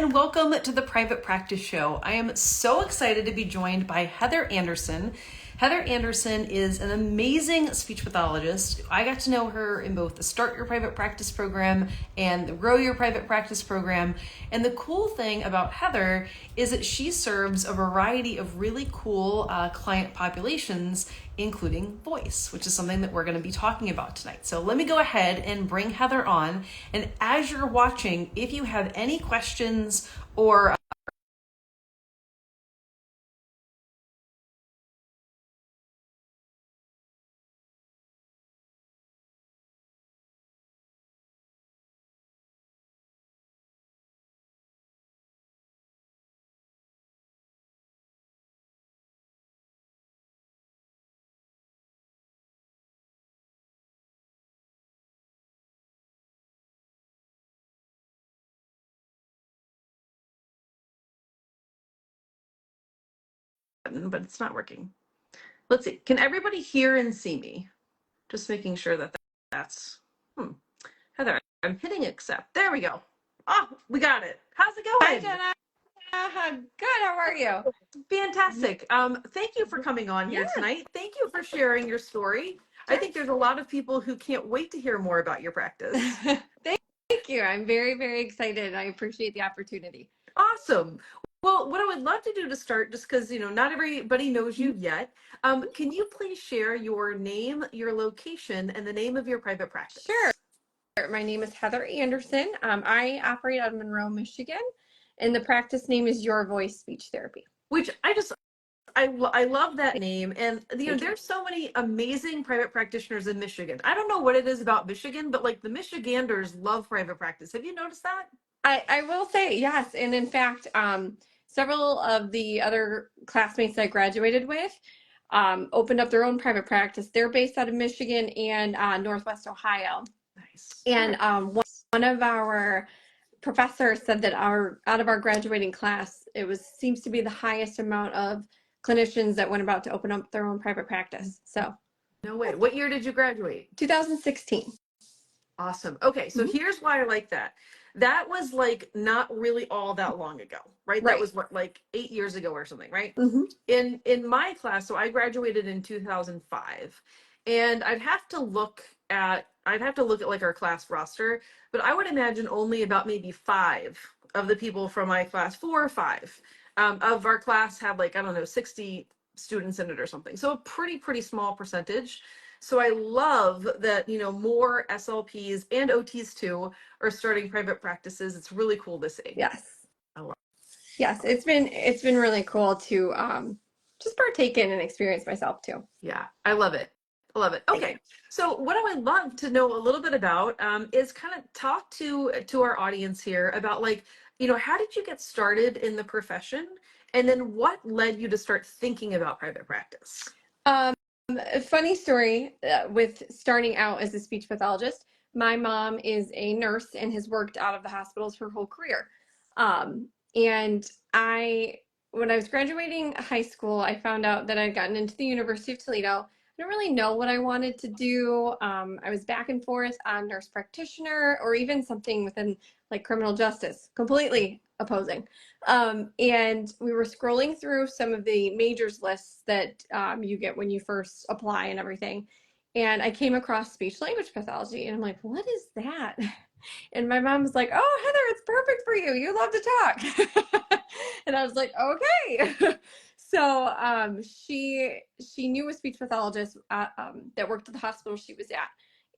and welcome to the Private Practice Show. I am so excited to be joined by Heather Anderson. Heather Anderson is an amazing speech pathologist. I got to know her in both the Start Your Private Practice program and the Grow Your Private Practice program. And the cool thing about Heather is that she serves a variety of really cool client populations, including voice, which is something that we're going to be talking about tonight. So let me go ahead and bring Heather on. And as you're watching, if you have any questions or but it's not working. Let's see. Can everybody hear and see me? Just making sure that that's Heather, I'm hitting accept. There we go. Oh, we got it. How's it Hi, going? Jenna. Good. How are you? Fantastic. Thank you for coming on here tonight. Thank you for sharing your story. I think there's a lot of people who can't wait to hear more about your practice. Thank you. I'm very, very excited. I appreciate the opportunity. Awesome. Well, what I would love to do to start, just because, not everybody knows you yet, can you please share your name, your location, and the name of your private practice? Sure. My name is Heather Anderson. I operate out of Monroe, Michigan, and the practice name is Your Voice Speech Therapy. Which I love that name. And there's so many amazing private practitioners in Michigan. I don't know what it is about Michigan, but like the Michiganders love private practice. Have you noticed that? I will say yes. And in fact, several of the other classmates I graduated with opened up their own private practice. They're based out of Michigan and Northwest Ohio. Nice. And one of our professors said that out of our graduating class, seems to be the highest amount of clinicians that went about to open up their own private practice. So no way. What year did you graduate? 2016. Awesome. Okay, so here's why I like that. That was like not really all that long ago, right? That was what, like 8 years ago or something, right? In my class, so I graduated in 2005, and I'd have to look at like our class roster, but I would imagine only about maybe 5 of the people from my class, 4 or 5 of our class had, like, I don't know, 60 students in it or something. So a pretty small percentage. So I love that, more SLPs and OTs too are starting private practices. It's really cool to see. Yes. I love it. Yes, it's been really cool to just partake in and experience myself too. Yeah, I love it. I love it. Okay, so what I would love to know a little bit about is kind of talk to our audience here about, like, how did you get started in the profession, and then what led you to start thinking about private practice? A funny story with starting out as a speech pathologist. My mom is a nurse and has worked out of the hospitals her whole career. And when I was graduating high school, I found out that I'd gotten into the University of Toledo. I didn't really know what I wanted to do. I was back and forth on nurse practitioner or even something within like criminal justice, completely opposing. And we were scrolling through some of the majors lists that you get when you first apply and everything. And I came across speech language pathology, and I'm like, what is that? And my mom was like, oh, Heather, it's perfect for you. You love to talk. And I was like, okay. So she knew a speech pathologist that worked at the hospital she was at.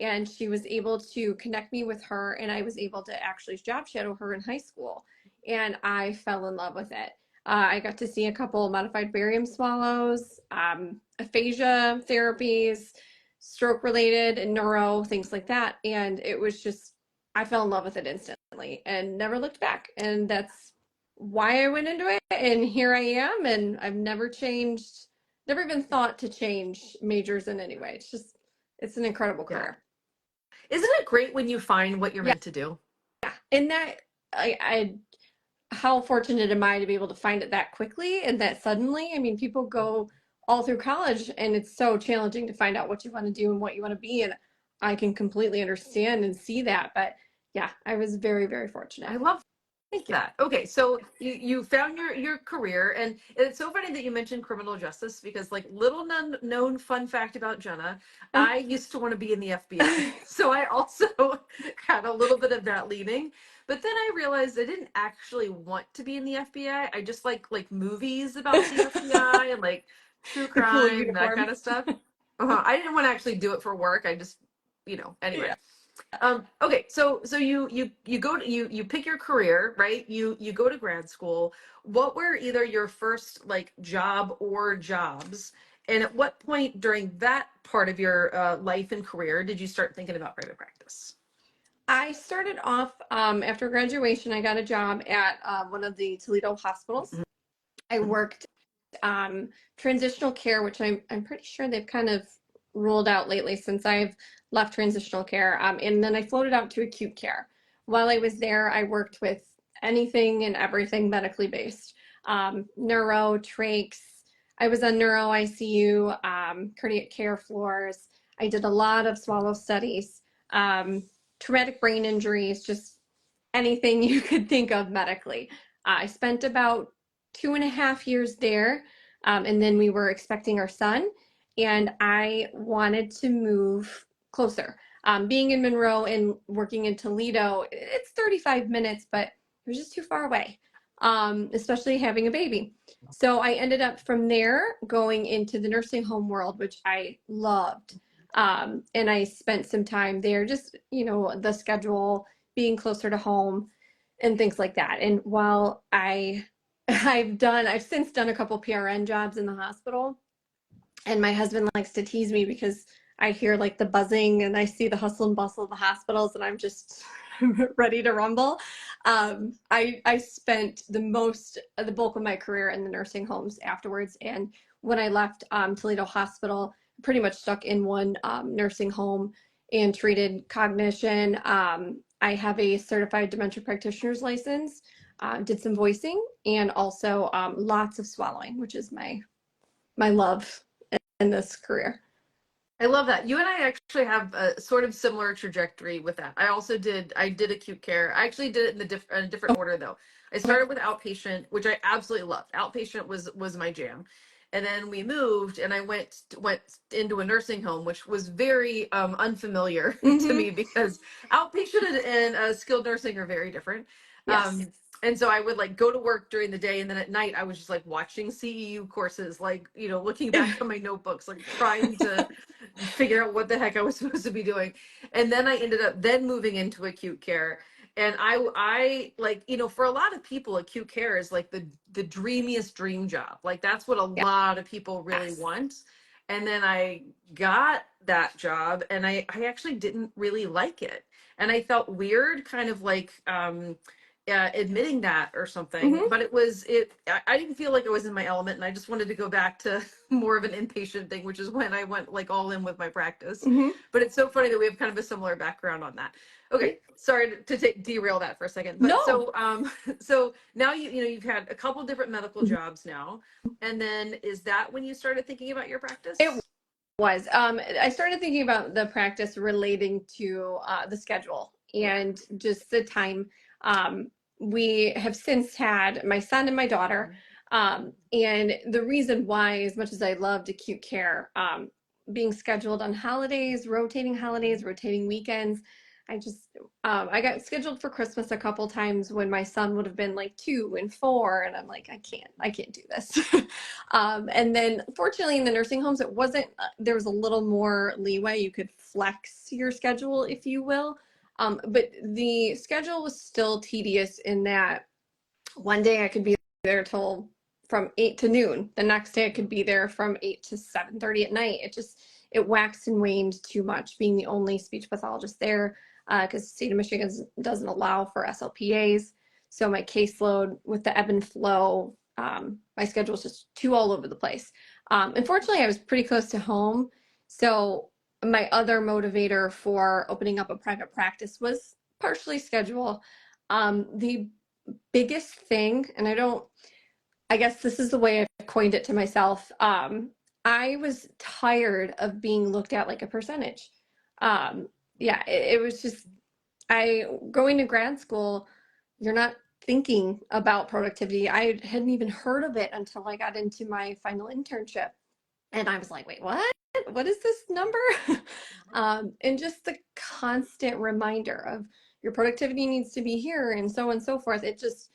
And she was able to connect me with her, and I was able to actually job shadow her in high school. And I fell in love with it. I got to see a couple modified barium swallows, aphasia therapies, stroke related, and neuro, things like that. And it was just, I fell in love with it instantly and never looked back. And that's why I went into it. And here I am. And I've never changed, never even thought to change majors in any way. It's an incredible career. Isn't it great when you find what you're meant to do? Yeah. And that, how fortunate am I to be able to find it that quickly and that suddenly? I mean, people go all through college and it's so challenging to find out what you want to do and what you want to be. And I can completely understand and see that. But yeah, I was very, very fortunate. I love Thank you. that. Okay, so you found your career, and it's so funny that you mentioned criminal justice because, like, little known fun fact about Jenna, I used to want to be in the FBI, so I also had a little bit of that leaning. But then I realized I didn't actually want to be in the FBI. I just like movies about the FBI and like true The cool crime and that kind uniforms. of stuff. I didn't want to actually do it for work. I just, anyway. Yeah. Okay, so you go to you pick your career, right? You go to grad school. What were either your first like job or jobs? And at what point during that part of your life and career did you start thinking about private practice? I started off after graduation. I got a job at one of the Toledo hospitals. I worked transitional care, which I'm pretty sure they've kind of ruled out lately since I've left transitional care. And then I floated out to acute care. While I was there, I worked with anything and everything medically based, neuro, trachs. I was on neuro ICU, cardiac care floors. I did a lot of swallow studies, traumatic brain injuries, just anything you could think of medically. I spent about 2.5 years there. And then we were expecting our son, and I wanted to move closer. Being in Monroe and working in Toledo, it's 35 minutes, but it was just too far away, especially having a baby. So I ended up from there going into the nursing home world, which I loved. And I spent some time there, just, the schedule, being closer to home and things like that. And while I've since done a couple PRN jobs in the hospital, and my husband likes to tease me because I hear like the buzzing and I see the hustle and bustle of the hospitals, and I'm just ready to rumble. I spent the bulk of my career in the nursing homes afterwards, and when I left Toledo Hospital, pretty much stuck in one nursing home and treated cognition. I have a certified dementia practitioner's license. Did some voicing, and also lots of swallowing, which is my love in this career. I love that. You and I actually have a sort of similar trajectory with that. I did acute care. I actually did it in a different order though. I Okay. started with outpatient, which I absolutely loved. Outpatient was my jam. And then we moved and I went into a nursing home, which was very unfamiliar to Mm-hmm. me because outpatient and skilled nursing are very different. Yes. And so I would like go to work during the day, and then at night I was just like watching CEU courses, like, looking back on my notebooks, like trying to figure out what the heck I was supposed to be doing. And then I ended up then moving into acute care. And I like, for a lot of people, acute care is like the dreamiest dream job. Like that's what a lot of people really Yes. want. And then I got that job and I actually didn't really like it. And I felt weird, kind of like admitting that or something. Mm-hmm. But I didn't feel like I was in my element, and I just wanted to go back to more of an inpatient thing, which is when I went like all in with my practice. Mm-hmm. But it's so funny that we have kind of a similar background on that. Okay, sorry to derail that for a second. But No. so now you've had a couple different medical jobs now, and then is that when you started thinking about your It practice? was. I started thinking about the practice relating to the schedule Yeah. and just the time. We have since had my son and my daughter. And the reason why, as much as I loved acute care, being scheduled on holidays, rotating weekends, I got scheduled for Christmas a couple times when my son would have been like 2 and 4, and I'm like, I can't do this. And then fortunately in the nursing homes, it wasn't, there was a little more leeway. You could flex your schedule, if you will. But the schedule was still tedious in that one day I could be there till from 8 to noon. The next day I could be there from 8 to 7:30 at night. It waxed and waned too much being the only speech pathologist there, because the state of Michigan doesn't allow for SLPAs. So my caseload with the ebb and flow, my schedule was just too all over the place. Unfortunately, I was pretty close to home. So my other motivator for opening up a private practice was partially schedule. The biggest thing, and I guess this is the way I've coined it to myself. I was tired of being looked at like a percentage. Yeah, it was just, going to grad school, you're not thinking about productivity. I hadn't even heard of it until I got into my final internship. And I was like, wait, what? What is this number? And just the constant reminder of your productivity needs to be here and so on and so forth. It just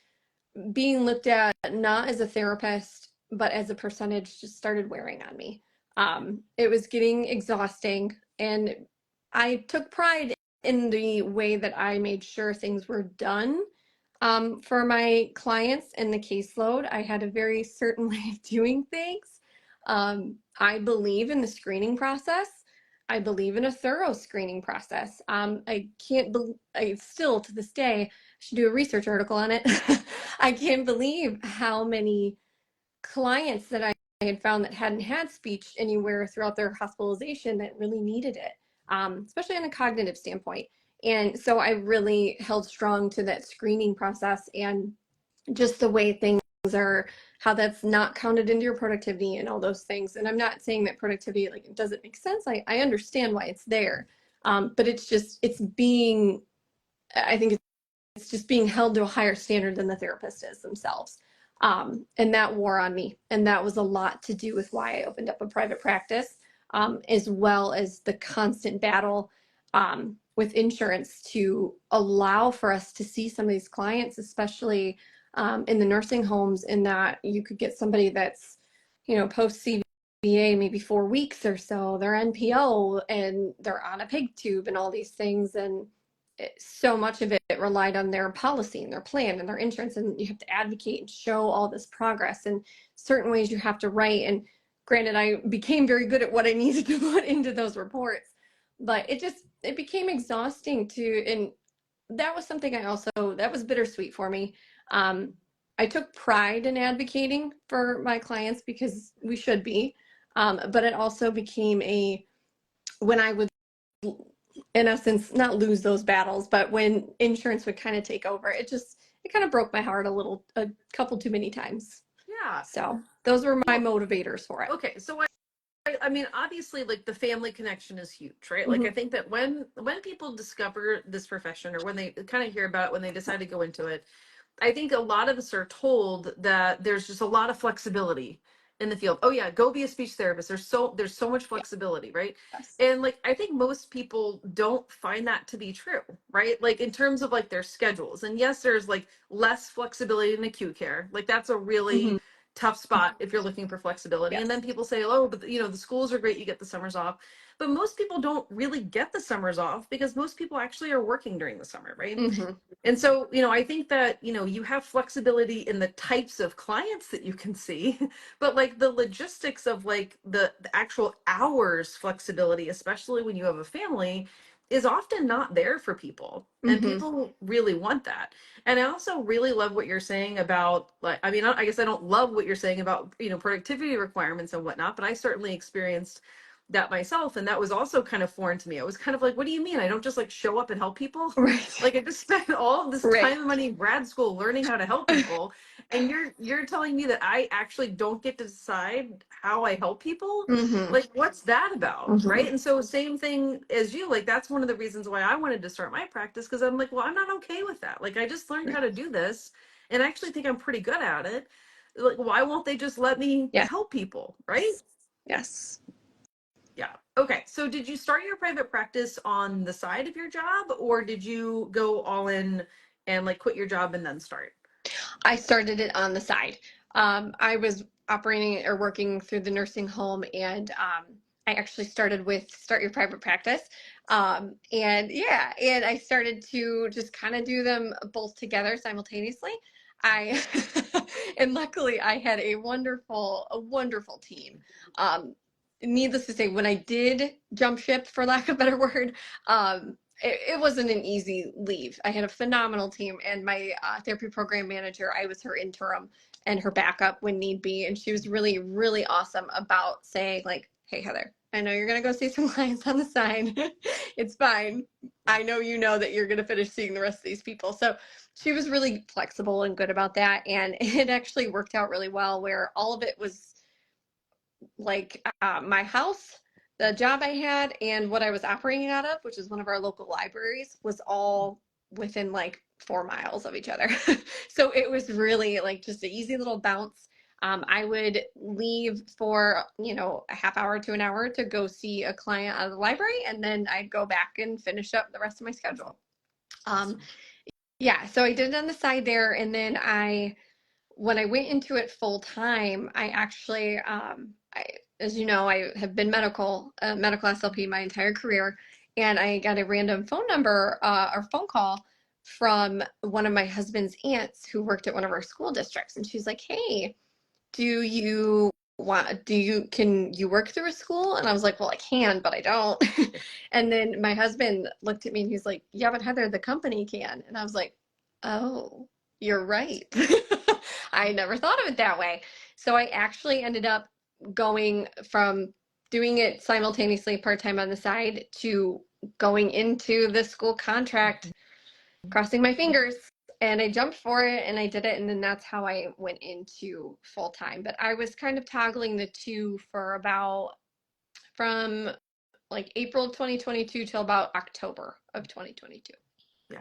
being looked at not as a therapist, but as a percentage just started wearing on me. It was getting exhausting, and I took pride in the way that I made sure things were done for my clients and the caseload. I had a very certain way of doing things. I believe in the screening process. I believe in a thorough screening process. I can't believe, I still to this day should do a research article on it. I can't believe how many clients that I had found that hadn't had speech anywhere throughout their hospitalization that really needed it, especially on a cognitive standpoint. And so I really held strong to that screening process and just the way things are, how that's not counted into your productivity and all those things. And I'm not saying that productivity, like, it doesn't make sense. I understand why it's there. But it's just, I think it's just being held to a higher standard than the therapist is themselves. And that wore on me. And that was a lot to do with why I opened up a private practice, as well as the constant battle with insurance to allow for us to see some of these clients, especially in the nursing homes, in that you could get somebody that's, post CVA, maybe 4 weeks or so, they're NPO and they're on a pig tube and all these things. And so much of it relied on their policy and their plan and their insurance, and you have to advocate and show all this progress and certain ways you have to write. And granted, I became very good at what I needed to put into those reports, but it became exhausting too. And that was something that was bittersweet for me. I took pride in advocating for my clients because we should be, but it also became when I would, in essence, not lose those battles, but when insurance would kind of take over, it kind of broke my heart a couple too many times. Yeah. So those were my motivators for it. Okay. So I mean, obviously, like, the family connection is huge, right? Like, I think that when people discover this profession, or when they kind of hear about it, when they decide to go into it, I think a lot of us are told that there's just a lot of flexibility in the field. Oh yeah, go be a speech therapist. There's so much flexibility, right? Yes. And like, I think most people don't find that to be true, right? Like, in terms of like their schedules. And yes, there's like less flexibility in acute care. Like, that's a really tough spot if you're looking for flexibility. Yes. And then people say, oh, but the schools are great, you get the summers off. But most people don't really get the summers off because most people actually are working during the summer, right? And so, I think that, you have flexibility in the types of clients that you can see, but like the logistics of like the actual hours flexibility, especially when you have a family, is often not there for people. And people really want that. And I also really love what you're saying about, like, I mean, I guess I don't love what you're saying about, productivity requirements and whatnot, but I certainly experienced that myself, and that was also kind of foreign to me. I was kind of like, what do you mean I don't just like show up and help people? Right. Like, I just spent all of this time and money in grad school learning how to help people, and you're telling me that I actually don't get to decide how I help people? Like, what's that about? Right? And so, same thing as you, like, that's one of the reasons why I wanted to start my practice, because I'm like, well, I'm not okay with that. Like, I just learned how to do this, and I actually think I'm pretty good at it. Like, why won't they just let me help people? Right? Yes. Yeah. Okay. So did you start your private practice on the side of your job, or did you go all in and like quit your job and then start? I started it on the side. I was operating or working through the nursing home, and I actually started with Start Your Private Practice. And I started to just kind of do them both together simultaneously. I and luckily I had a wonderful team. Needless to say, when I did jump ship, for lack of a better word, it wasn't an easy leave. I had a phenomenal team, and my therapy program manager, I was her interim and her backup when need be. And she was really, really awesome about saying, like, hey, Heather, I know you're going to go see some clients on the side. It's fine. I know that you're going to finish seeing the rest of these people. So she was really flexible and good about that. And it actually worked out really well, where all of it was like my house, the job I had, and what I was operating out of, which is one of our local libraries, was all within like 4 miles of each other. So it was really like just an easy little bounce. I would leave for, a half hour to an hour to go see a client out of the library, and then I'd go back and finish up the rest of my schedule. Yeah, so I did it on the side there, and then when I went into it full time, I actually, as you know, I have been medical SLP my entire career, and I got a random phone number or phone call from one of my husband's aunts who worked at one of our school districts, and she's like, "Hey, can you work through a school?" And I was like, "Well, I can, but I don't." And then my husband looked at me and he's like, "Yeah, but Heather, the company can." And I was like, "Oh, you're right." I never thought of it that way. So I actually ended up going from doing it simultaneously part-time on the side to going into the school contract, crossing my fingers, and I jumped for it and I did it. And then that's how I went into full time. But I was kind of toggling the two for from like April of 2022 till about October of 2022. Yeah.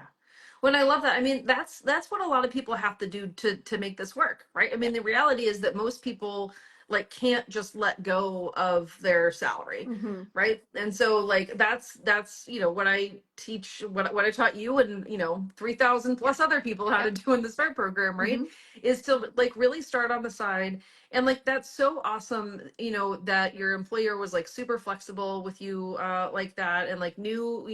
When I love that. I mean, that's what a lot of people have to do to make this work, right? I mean, the reality is that most people like can't just let go of their salary, Mm-hmm. right? And so like that's what I teach, what I taught you and 3,000 plus other people how to do in the START program, right? Mm-hmm. Is to like really start on the side. And like that's so awesome, that your employer was like super flexible with you like that, and like knew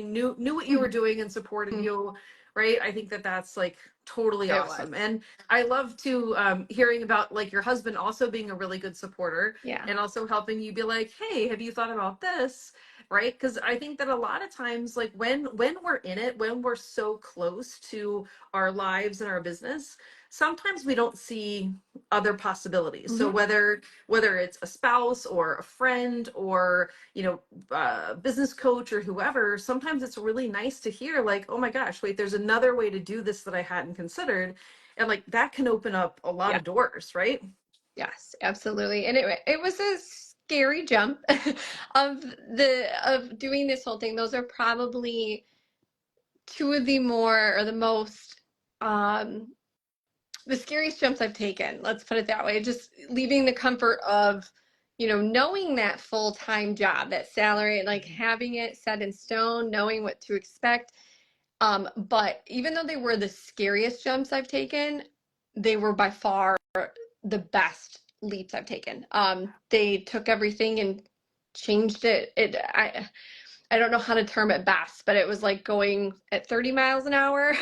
what you were doing and supported Mm-hmm. you, right? I think that that's like totally It awesome. was. And I love to hearing about like your husband also being a really good supporter Yeah. and also helping you be like, hey, have you thought about this? Right? Because I think that a lot of times, like when we're in it, when we're so close to our lives and our business, sometimes we don't see other possibilities. So Mm-hmm. whether it's a spouse or a friend or business coach or whoever, sometimes it's really nice to hear like, oh my gosh, wait, there's another way to do this that I hadn't considered. And like that can open up a lot Yeah. of doors, right? Yes, absolutely. And it was a scary jump of doing this whole thing. Those are probably two of the more or the most the scariest jumps I've taken. Let's put it that way. Just leaving the comfort of, knowing that full-time job, that salary, like having it set in stone, knowing what to expect. But even though they were the scariest jumps I've taken, they were by far the best leaps I've taken. They took everything and changed it. I don't know how to term it best, but it was like going at 30 miles an hour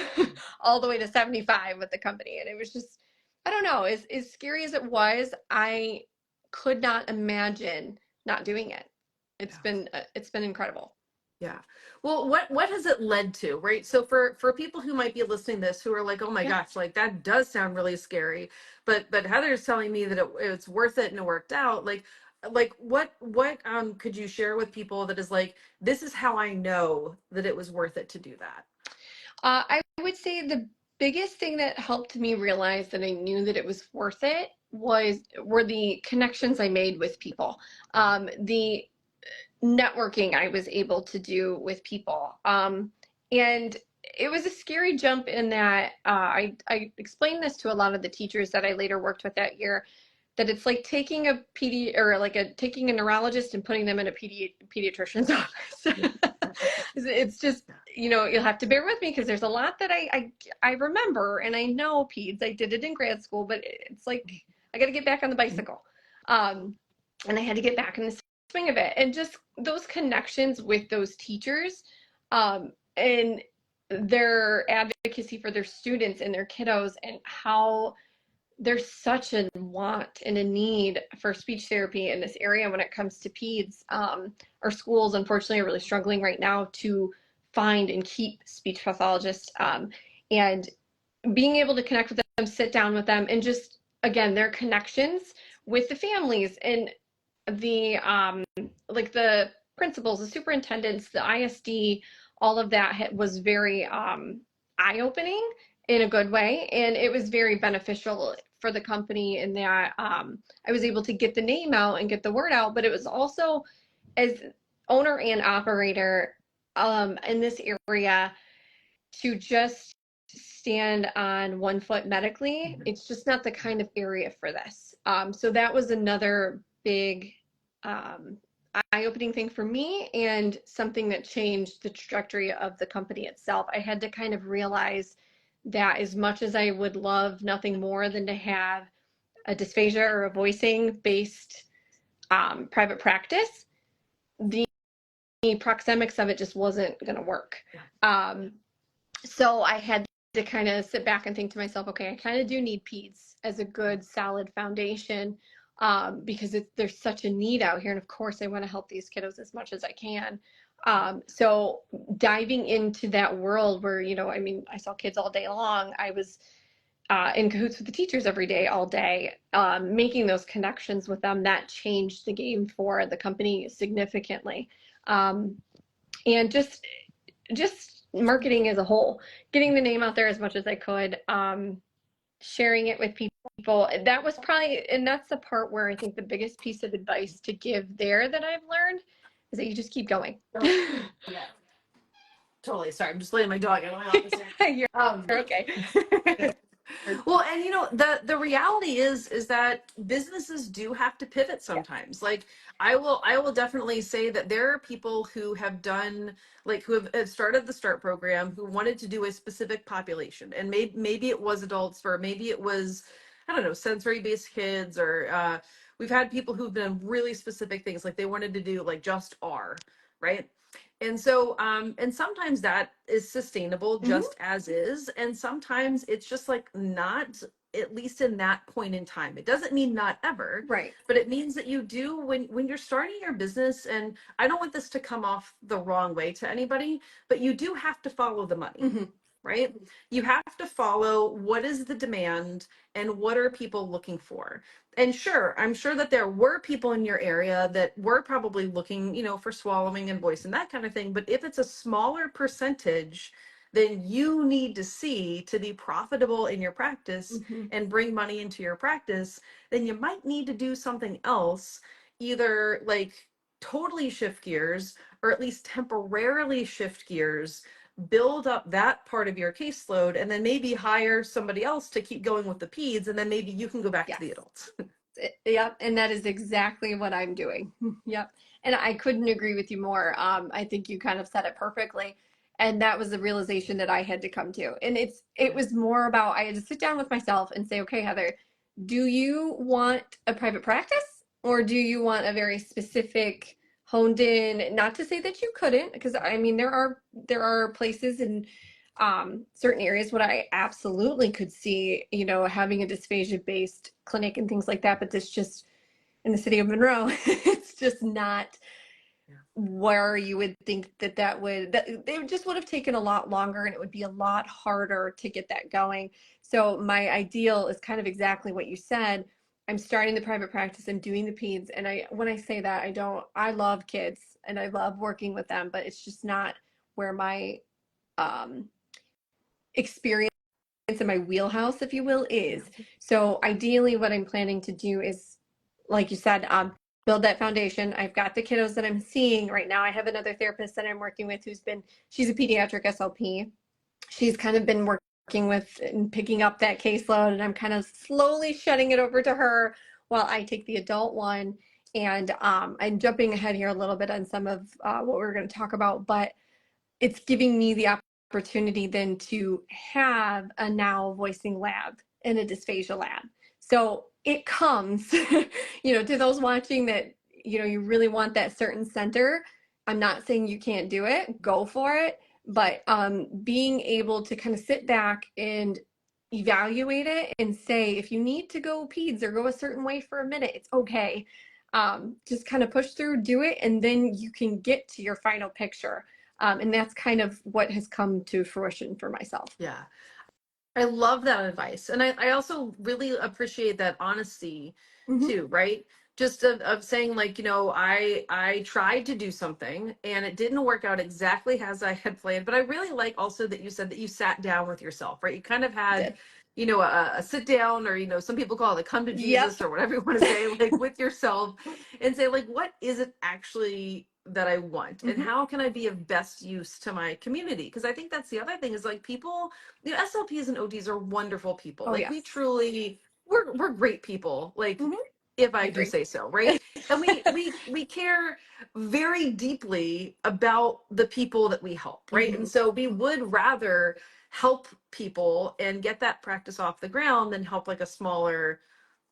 all the way to 75 with the company. And it was just, I don't know, as scary as it was, I could not imagine not doing it. It's been incredible. Yeah. Well, what has it led to, right? So for people who might be listening to this who are like, oh my Yeah. gosh, like that does sound really scary, but Heather's telling me that it's worth it and it worked out. Like what could you share with people that is like, this is how I know that it was worth it to do that? I would say the biggest thing that helped me realize that I knew that it was worth it were the connections I made with people. The networking I was able to do with people. And it was a scary jump in that I explained this to a lot of the teachers that I later worked with that year, that it's like taking taking a neurologist and putting them in a pediatrician's office. It's just, you'll have to bear with me because there's a lot that I remember and I know peds. I did it in grad school, but it's like I got to get back on the bicycle. And I had to get back in the swing of it, and just those connections with those teachers, and their advocacy for their students and their kiddos, and how there's such a want and a need for speech therapy in this area when it comes to peds. Our schools, unfortunately, are really struggling right now to find and keep speech pathologists. And being able to connect with them, sit down with them, and just, again, their connections with the families and the like the principals, the superintendents, the ISD, all of that was very eye-opening in a good way, and it was very beneficial for the company in that I was able to get the name out and get the word out. But it was also, as owner and operator in this area, to just stand on one foot medically. It's just not the kind of area for this. So that was another big eye-opening thing for me, and something that changed the trajectory of the company itself. I had to kind of realize that as much as I would love nothing more than to have a dysphagia or a voicing based private practice, the proxemics of it just wasn't going to work. So I had to kind of sit back and think to myself, okay, I kind of do need peds as a good solid foundation, because there's such a need out here. And of course I want to help these kiddos as much as I can. So diving into that world where, I mean, I saw kids all day long. I was in cahoots with the teachers every day, all day, making those connections with them. That changed the game for the company significantly. And just marketing as a whole, getting the name out there as much as I could, sharing it with people. That was probably, and that's the part where I think the biggest piece of advice to give there that I've learned is that you just keep going. Yeah. Totally. Sorry, I'm just letting my dog out of my office here. You're okay. Well, and the reality is that businesses do have to pivot sometimes. Yeah. Like I will definitely say that there are people who have done, like, who have started the START program, who wanted to do a specific population, and maybe it was adults, or maybe it was, I don't know, sensory based kids, or we've had people who've done really specific things, like they wanted to do like just R, right? And so, and sometimes that is sustainable just as is. And sometimes it's just like not, at least in that point in time. It doesn't mean not ever, Right. but it means that you do, when you're starting your business, and I don't want this to come off the wrong way to anybody, but you do have to follow the money. Right? You have to follow what is the demand and what are people looking for. And sure, I'm sure that there were people in your area that were probably looking, for swallowing and voice and that kind of thing. But if it's a smaller percentage than you need to see to be profitable in your practice and bring money into your practice, then you might need to do something else, either like totally shift gears, or at least temporarily shift gears, build up that part of your caseload, and then maybe hire somebody else to keep going with the peds, and then maybe you can go back to the adults. Yep, and that is exactly what I'm doing. Yep, and I couldn't agree with you more. I think you kind of said it perfectly, and that was the realization that I had to come to. And it was more about, I had to sit down with myself and say, okay, Heather, do you want a private practice, or do you want a very specific, honed in? Not to say that you couldn't, because I mean there are places in certain areas what I absolutely could see, having a dysphagia based clinic and things like that, but this just, in the city of Monroe, it's just not where you would think that it just would have taken a lot longer, and it would be a lot harder to get that going. So my ideal is kind of exactly what you said. I'm starting the private practice, I'm doing the peds, and when I say that, I love kids and I love working with them, but it's just not where my experience in my wheelhouse, if you will, is. So ideally what I'm planning to do is, like you said, build that foundation. I've got the kiddos that I'm seeing right now. I have another therapist that I'm working with she's a pediatric SLP. She's kind of been working with and picking up that caseload, and I'm kind of slowly shedding it over to her while I take the adult one. And I'm jumping ahead here a little bit on some of what we're going to talk about, but it's giving me the opportunity then to have a now voicing lab and a dysphagia lab. So it comes, to those watching that, you really want that certain center. I'm not saying you can't do it, go for it, but being able to kind of sit back and evaluate it and say, if you need to go peds or go a certain way for a minute, it's okay. Just kind of push through, do it, and then you can get to your final picture. And that's kind of what has come to fruition for myself. Yeah. I love that advice. And I also really appreciate that honesty too, right? Just of saying, like, I tried to do something and it didn't work out exactly as I had planned. But I really like also that you said that you sat down with yourself, right? You kind of had, a sit down, or, some people call it a come to Jesus, or whatever you want to say, like with yourself, and say, like, what is it actually that I want, and how can I be of best use to my community? Because I think that's the other thing is like people, SLPs and ODs are wonderful people. Oh, Like yes. we truly, we're great people. Like Mhm. if I I do agree. say so, right? And we care very deeply about the people that we help, right? And so we would rather help people and get that practice off the ground than help like a smaller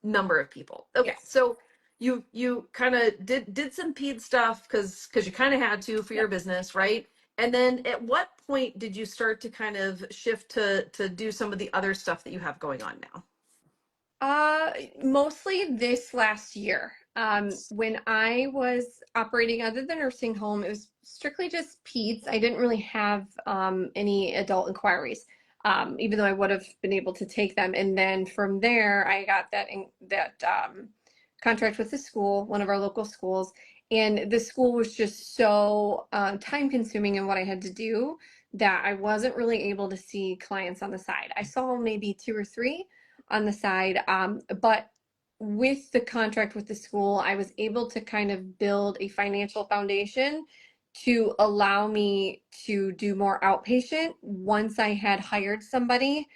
number of people. Okay, Yes. so you kind of did some ped stuff because you kind of had to for your business, right? And then at what point did you start to kind of shift to do some of the other stuff that you have going on now? Mostly this last year. When I was operating out of the nursing home, it was strictly just peds. I didn't really have any adult inquiries, even though I would have been able to take them. And then from there, I got that contract with the school, one of our local schools, and the school was just so time consuming in what I had to do that I wasn't really able to see clients on the side. I saw maybe two or three on the side. But with the contract with the school, I was able to kind of build a financial foundation to allow me to do more outpatient once I had hired somebody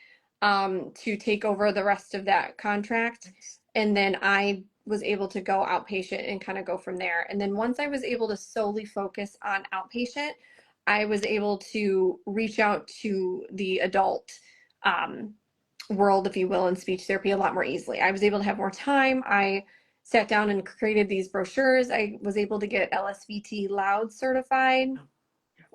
to take over the rest of that contract. And then I was able to go outpatient and kind of go from there. And then once I was able to solely focus on outpatient, I was able to reach out to the adult um, world, if you will, in speech therapy a lot more easily. I was able to have more time. I sat down and created these brochures. I was able to get LSVT loud certified.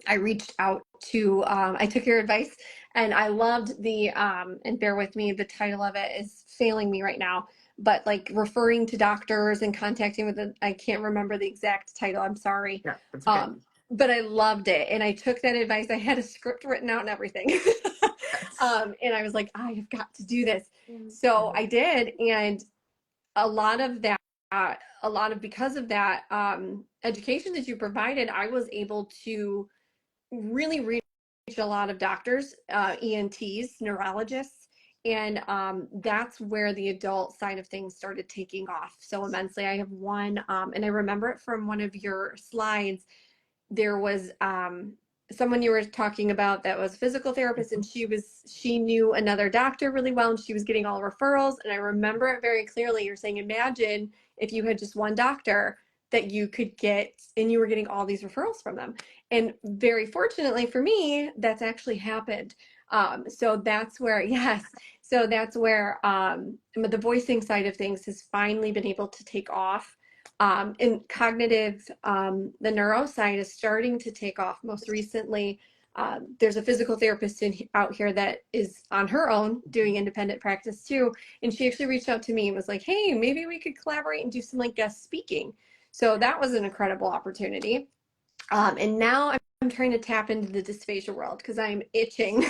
I reached out to, I took your advice and I loved and bear with me, the title of it is failing me right now, but like referring to doctors and contacting with I can't remember the exact title. I'm sorry. Yeah, that's okay. But I loved it. And I took that advice. I had a script written out and everything. And I was like, I have got to do this. So I did. And a lot of that, because of that education that you provided, I was able to really reach a lot of doctors, ENTs, neurologists, and that's where the adult side of things started taking off so immensely. I have one, and I remember it from one of your slides. There was someone you were talking about that was a physical therapist, and she knew another doctor really well, and she was getting all referrals. And I remember it very clearly. You're saying, imagine if you had just one doctor that you could get, and you were getting all these referrals from them. And very fortunately for me, that's actually happened. So that's where, yes, so that's where the voicing side of things has finally been able to take off. And cognitive, the neuro side is starting to take off. Most recently, there's a physical therapist out here that is on her own doing independent practice too. And she actually reached out to me and was like, hey, maybe we could collaborate and do some like guest speaking. So that was an incredible opportunity. And now I'm trying to tap into the dysphagia world because I'm itching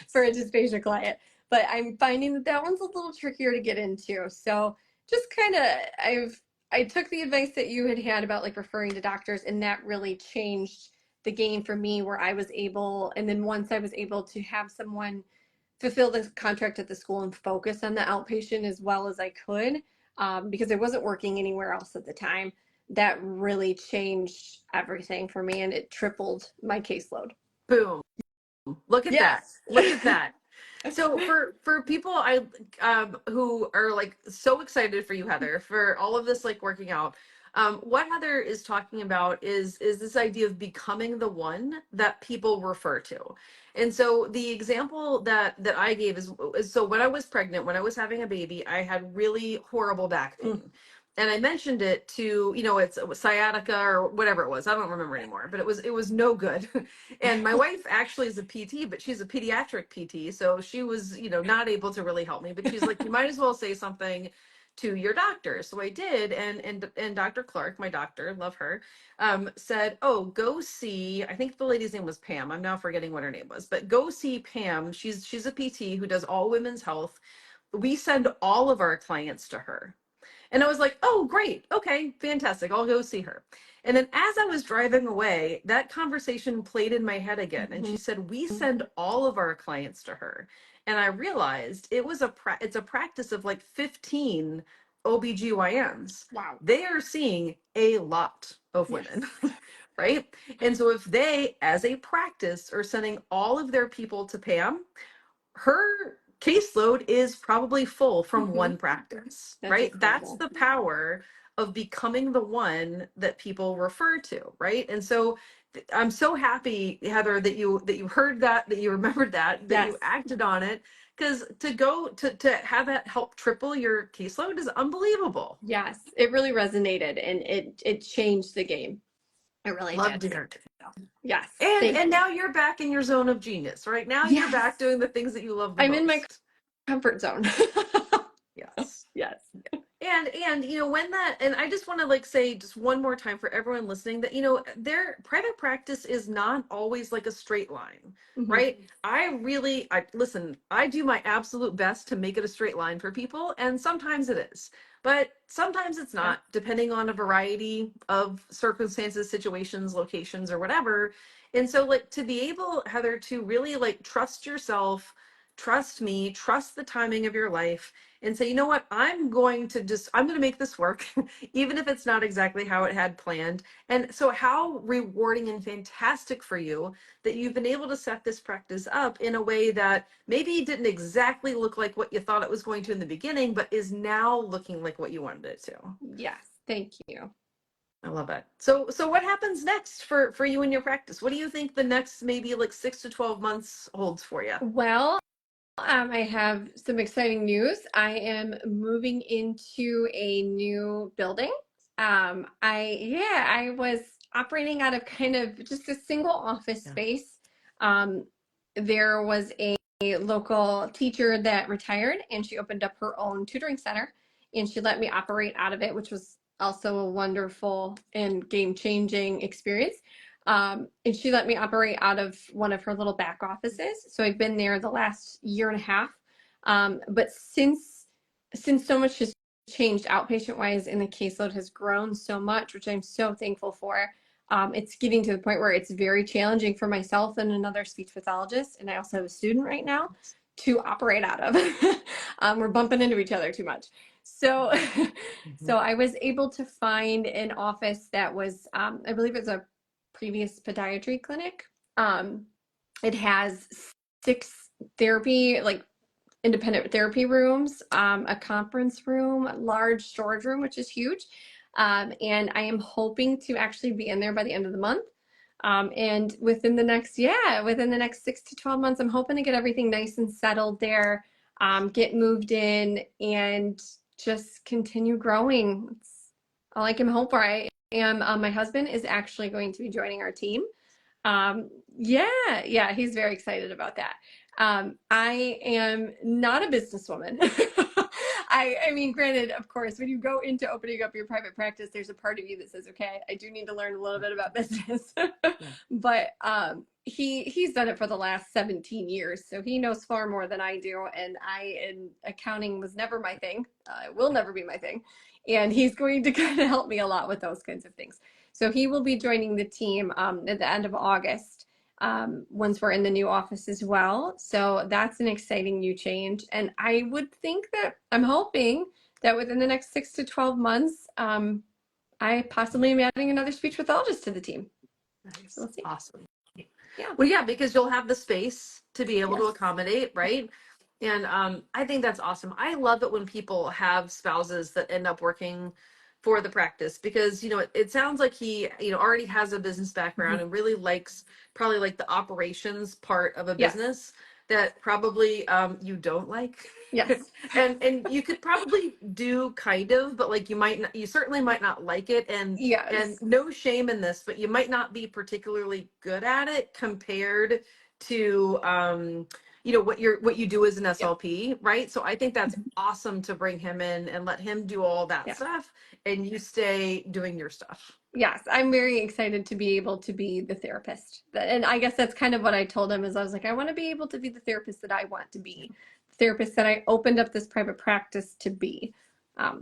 for a dysphagia client. But I'm finding that one's a little trickier to get into. So just kind of, I took the advice that you had about like referring to doctors, and that really changed the game for me, where I was able, and then once I was able to have someone fulfill the contract at the school and focus on the outpatient as well as I could, because I wasn't working anywhere else at the time, that really changed everything for me, and it tripled my caseload. Boom. Look at that. Yes. Look at that. So for people who are like so excited for you, Heather, for all of this like working out, what Heather is talking about is this idea of becoming the one that people refer to. And so the example that I gave is so when I was pregnant, when I was having a baby, I had really horrible back pain. And I mentioned it to, it was sciatica or whatever it was. I don't remember anymore, but it was no good. And my wife actually is a PT, but she's a pediatric PT. So she was, not able to really help me, but she's like, you might as well say something to your doctor. So I did. And Dr. Clark, my doctor, love her, said, oh, go see, I think the lady's name was Pam. I'm now forgetting what her name was, but go see Pam. She's a PT who does all women's health. We send all of our clients to her. And I was like, oh, great. Okay, fantastic. I'll go see her. And then as I was driving away, that conversation played in my head again. And she said, we send all of our clients to her. And I realized it's a practice of like 15 OBGYNs. Wow. They are seeing a lot of women, right? And so if they, as a practice, are sending all of their people to Pam, her caseload is probably full from one practice, right? That's the power of becoming the one that people refer to, right? And so I'm so happy, Heather, that you heard that you remembered that you acted on it, because to have that help triple your caseload is unbelievable. Yes, it really resonated, and it changed the game. It really Love did. to hear it. Yes. And now you're back in your zone of genius, right? Now you're back doing the things that you love the most. I'm in my comfort zone. Yes. Yes. And when that, and I just want to like say just one more time for everyone listening that their private practice is not always like a straight line, right? I listen, I do my absolute best to make it a straight line for people, and sometimes it is, but sometimes it's not, depending on a variety of circumstances, situations, locations, or whatever. And so like to be able, Heather, to really like trust yourself, trust me, trust the timing of your life, and say, you know what, I'm going to make this work, even if it's not exactly how it had planned. And so how rewarding and fantastic for you that you've been able to set this practice up in a way that maybe didn't exactly look like what you thought it was going to in the beginning, but is now looking like what you wanted it to. Yes. Thank you. I love it. So what happens next for you in your practice? What do you think the next maybe like 6 to 12 months holds for you? Well, I have some exciting news. I am moving into a new building. I was operating out of kind of just a single office space. There was a local teacher that retired, and she opened up her own tutoring center, and she let me operate out of it, which was also a wonderful and game-changing experience. And she let me operate out of one of her little back offices. So I've been there the last year and a half. But since so much has changed outpatient wise and the caseload has grown so much, which I'm so thankful for, it's getting to the point where it's very challenging for myself and another speech pathologist, and I also have a student right now, to operate out of. We're bumping into each other too much. So, so I was able to find an office that was, I believe it's a previous pediatry clinic. It has 6 therapy, like independent therapy rooms, a conference room, a large storage room, which is huge. And I am hoping to actually be in there by the end of the month. And within the next 6 to 12 months, I'm hoping to get everything nice and settled there, get moved in, and just continue growing. That's all I can hope for. My husband is actually going to be joining our team. Yeah, he's very excited about that. I am not a businesswoman. I mean, granted, of course, when you go into opening up your private practice, there's a part of you that says, okay, I do need to learn a little bit about business. But he's done it for the last 17 years, so he knows far more than I do. And accounting was never my thing. It will never be my thing. And he's going to kind of help me a lot with those kinds of things. So he will be joining the team at the end of August, once we're in the new office as well. So that's an exciting new change. And I would think that I'm hoping that within the next 6 to 12 months, I possibly am adding another speech pathologist to the team. Nice. So we'll see. Awesome. Yeah. Well, yeah, because you'll have the space to be able to accommodate, right? And I think that's awesome. I love it when people have spouses that end up working for the practice, because it sounds like he already has a business background and really likes probably like the operations part of a business that probably you don't like. Yes. and you could probably do kind of, but like you certainly might not like it. And no shame in this, but you might not be particularly good at it compared to what you do as an SLP, right? So I think that's awesome to bring him in and let him do all that stuff, and you stay doing your stuff. Yes, I'm very excited to be able to be the therapist. And I guess that's kind of what I told him, is I was like, I want to be able to be the therapist that I want to be, the therapist that I opened up this private practice to be.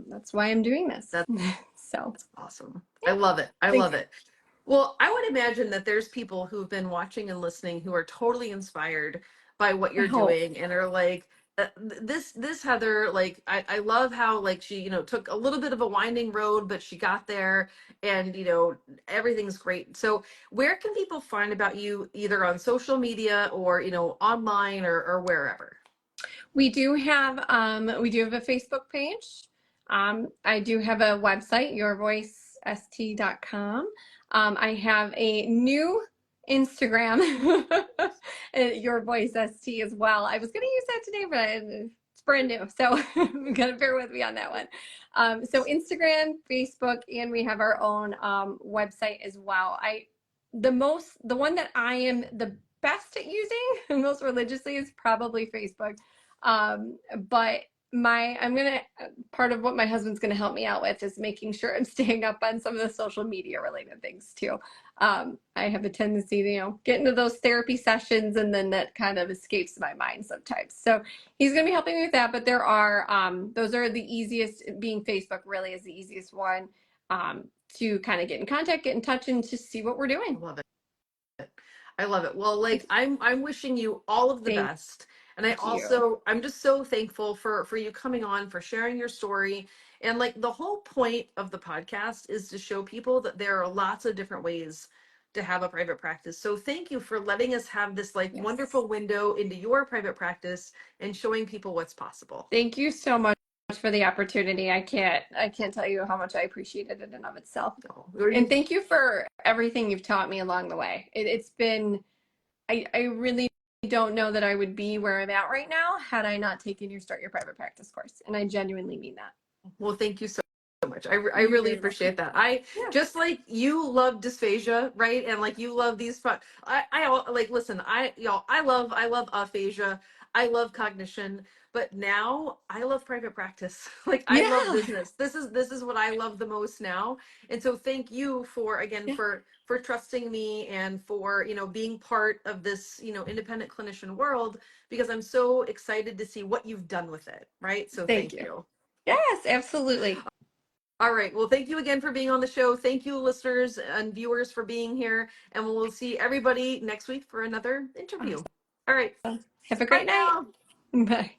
That's why I'm doing this. So that's awesome. I love it. I love it. Well, I would imagine that there's people who've been watching and listening who are totally inspired by what you're doing and are like, this Heather, like I love how like she, took a little bit of a winding road, but she got there, and everything's great. So where can people find about you, either on social media or online, or wherever? We do have a Facebook page. I do have a website, yourvoicest.com. I have a new Instagram, Your Voice ST as well. I was going to use that today, but it's brand new, so you got to bear with me on that one. So Instagram, Facebook, and we have our own website as well. The one that I am the best at using most religiously is probably Facebook. But part of what my husband's gonna help me out with is making sure I'm staying up on some of the social media related things too. I have a tendency to, get into those therapy sessions, and then that kind of escapes my mind sometimes. So he's gonna be helping me with that, but there are, those are the easiest. Being Facebook really is the easiest one, to kind of get in contact, get in touch, and just see what we're doing. I love it. I love it. Well, like I'm wishing you all of the Thank best. And you. I'm just so thankful for you coming on, for sharing your story. And like the whole point of the podcast is to show people that there are lots of different ways to have a private practice. So thank you for letting us have this like Yes. wonderful window into your private practice and showing people what's possible. Thank you so much for the opportunity. I can't tell you how much I appreciated it in and of itself. And thank you for everything you've taught me along the way. It's been, I really don't know that I would be where I'm at right now had I not taken your Start Your Private Practice course. And I genuinely mean that. Well, thank you so much. I really appreciate that. Just like you love dysphagia, right? And like you love these like, listen, I love aphasia. I love cognition, but now I love private practice. Like I love business. This is what I love the most now. And so thank you for, again, for trusting me, and for, being part of this, independent clinician world, because I'm so excited to see what you've done with it. Right. So thank you. Yes, absolutely. All right. Well, thank you again for being on the show. Thank you, listeners and viewers, for being here. And we'll see everybody next week for another interview. All right. Have a great night. Now. Bye.